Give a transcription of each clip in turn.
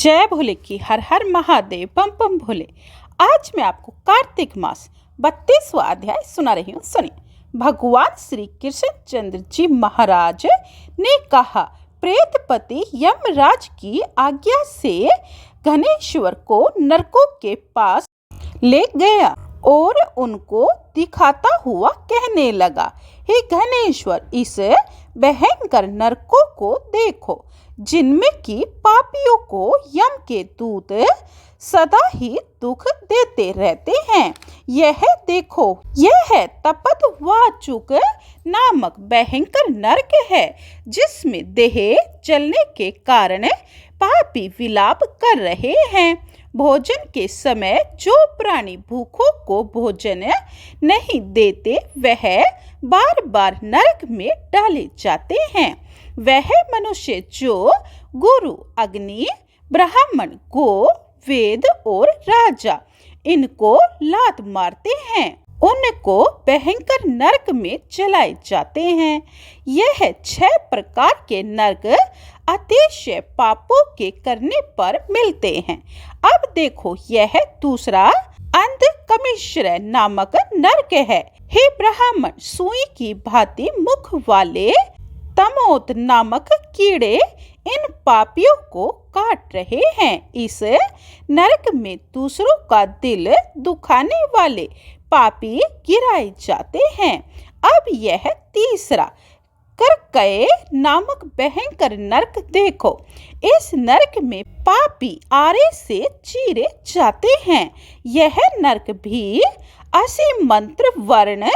जय भोले की हर हर महादेव बम बम भोले। आज मैं आपको कार्तिक मास 32वां अध्याय सुना रही हूँ। सुनिए। भगवान श्री कृष्ण चंद्र जी महाराज ने कहा, प्रेतपति यमराज की आज्ञा से गणेश्वर को नरकों के पास ले गया और उनको दिखाता हुआ कहने लगा, हे गणेश्वर, इस भयंकर नरकों को देखो जिनमें कि पापियों को यम के दूत सदा ही दुख देते रहते हैं। यह देखो, यह है तपतवाचुक नामक भयंकर नरक है, जिसमें देह जलने के कारण पापी विलाप कर रहे हैं। भोजन के समय जो प्राणी भूखों को भोजन नहीं देते वह बार बार नरक में डाले जाते हैं। वह मनुष्य जो गुरु, अग्नि, ब्राह्मण, गो, वेद और राजा इनको लात मारते हैं, उनको भयंकर नरक में जलाए जाते हैं। यह 6 प्रकार के नरक अतिशय पापों के करने पर मिलते हैं। अब देखो, यह दूसरा अंधकमिश्र नामक नरक है। हे ब्राह्मण, सुई की भांति मुख वाले तमोत नामक कीड़े इन पापियों को काट रहे हैं। इस नरक में दूसरों का दिल दुखाने वाले पापी गिराए जाते हैं। अब यह तीसरा करकय नामक भयंकर नरक देखो। इस नरक में पापी आरे से चीरे जाते हैं। यह नरक भी असीम मंत्र, वर्ण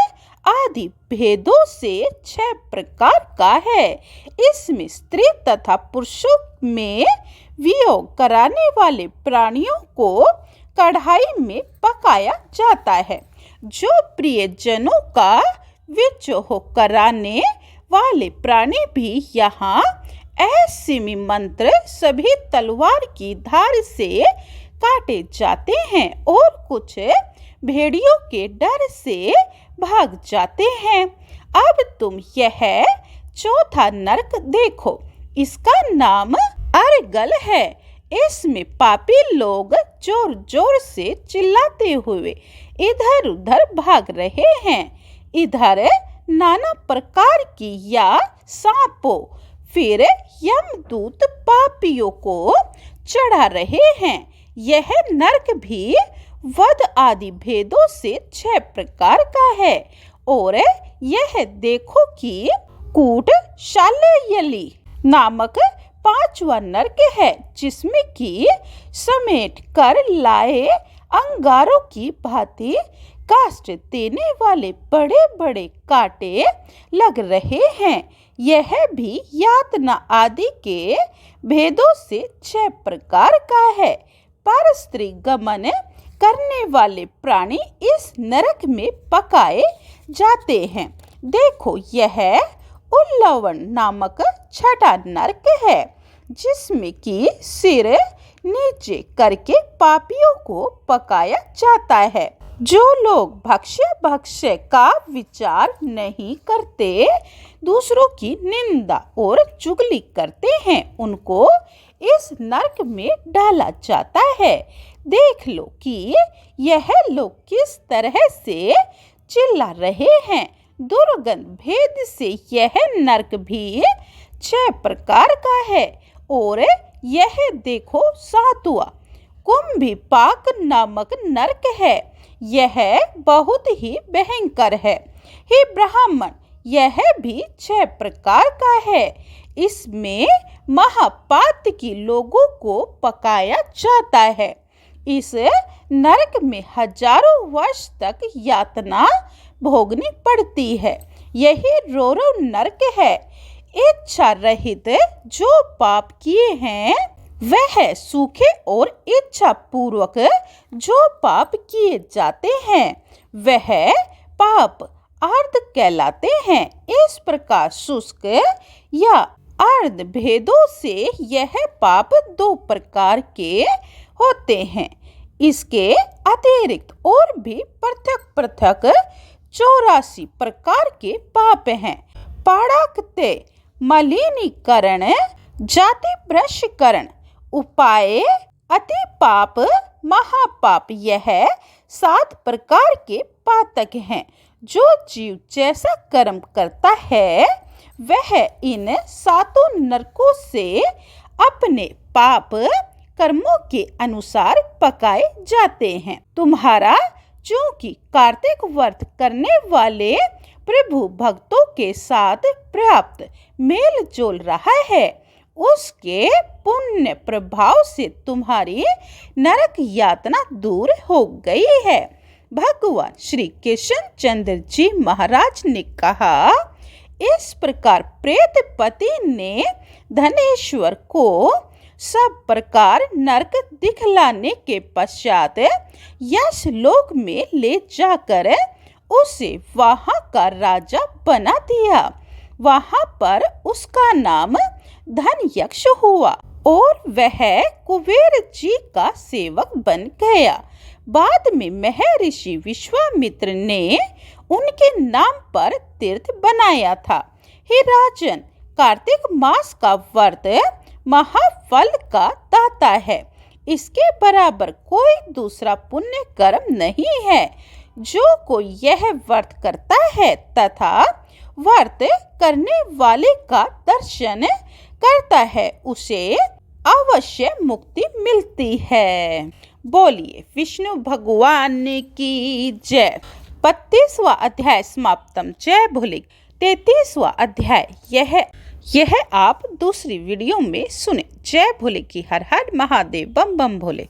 आदि भेदों से 6 प्रकार का है। इसमें स्त्री तथा पुरुषों में वियोग कराने वाले प्राणियों को कढ़ाई में पकाया जाता है। जो प्रियजनों का विद्रोह कराने वाले प्राणी भी यहाँ असीमी मंत्र सभी तलवार की धार से काटे जाते हैं और कुछ भेड़ियों के डर से भाग जाते हैं। अब तुम यह चौथा नरक देखो। इसका नाम अरगल है। इसमें पापी लोग जोर जोर से चिल्लाते हुए इधर उधर भाग रहे हैं। इधर नाना प्रकार की या सांपों, फिर यमदूत पापियों को चढ़ा रहे हैं। यह नरक भी वध आदि भेदों से 6 प्रकार का है। और यह देखो कि कूट शाल्यली नामक 5वां नरक है, जिसमें कि समेट कर लाए अंगारों की भांति काष्ठ देने वाले बड़े बड़े कांटे लग रहे हैं। यह भी यातना आदि के भेदों से 6 प्रकार का है। पर स्त्री गमन करने वाले प्राणी इस नरक में पकाए जाते हैं। देखो, यह उल्लवन नामक 6वां नरक है, जिसमें कि सिर नीचे करके पापियों को पकाया जाता है। जो लोग भक्ष्य का विचार नहीं करते, दूसरों की निंदा और चुगली करते हैं, उनको इस नरक में डाला जाता है। देख लो कि यह लोग किस तरह से चिल्ला रहे हैं। दुर्गंध भेद से यह नरक भी 6 प्रकार का है। और यह देखो, 7वां कुंभीपाक नामक नरक है। यह बहुत ही भयंकर है। हे ब्राह्मण, यह भी 6 प्रकार का है। इसमें महापात की लोगों को पकाया जाता है। इस नरक में हजारों वर्ष तक यातना भोगनी पड़ती है। यही रोरो नरक है। इच्छा रहित जो पाप किए हैं वह सूखे, और इच्छा पूर्वक जो पाप किए जाते हैं वह पाप अर्ध कहलाते हैं। इस प्रकार शुष्क या अर्ध भेदों से यह पाप 2 प्रकार के होते हैं। इसके अतिरिक्त और भी पृथक पृथक 84 प्रकार के पाप हैं। पाड़ाकते, मलिनीकरण, जाति भ्रष्टकरण, उपाय, अति पाप, महापाप, यह 7 प्रकार के पातक हैं। जो जीव जैसा कर्म करता है वह इन 7 नरकों से अपने पाप कर्मों के अनुसार पकाए जाते हैं। तुम्हारा चूंकि कार्तिक व्रत करने वाले प्रभु भक्तों के साथ पर्याप्त मेल जोल रहा है, उसके पुण्य प्रभाव से तुम्हारी नरक यातना दूर हो गई है। भगवान श्री कृष्ण चंद्र जी महाराज ने कहा, इस प्रकार प्रेतपति ने धनेश्वर को सब प्रकार नरक दिखलाने के पश्चात यश लोक में ले जाकर उसे वहां का राजा बना दिया। वहां पर उसका नाम धनयक्ष हुआ और वह कुबेर जी का सेवक बन गया। बाद में महर्षि विश्वामित्र ने उनके नाम पर तीर्थ बनाया था। हे राजन, कार्तिक मास का व्रत महाफल का दाता है। इसके बराबर कोई दूसरा पुण्य कर्म नहीं है। जो कोई यह व्रत करता है तथा व्रत करने वाले का दर्शन करता है, उसे अवश्य मुक्ति मिलती है। बोलिए विष्णु भगवान की जय। 32वां अध्याय समाप्तम। जय भोले। 33वां अध्याय यह आप दूसरी वीडियो में सुने। जय भोले की हर हर महादेव। बम बम भोले।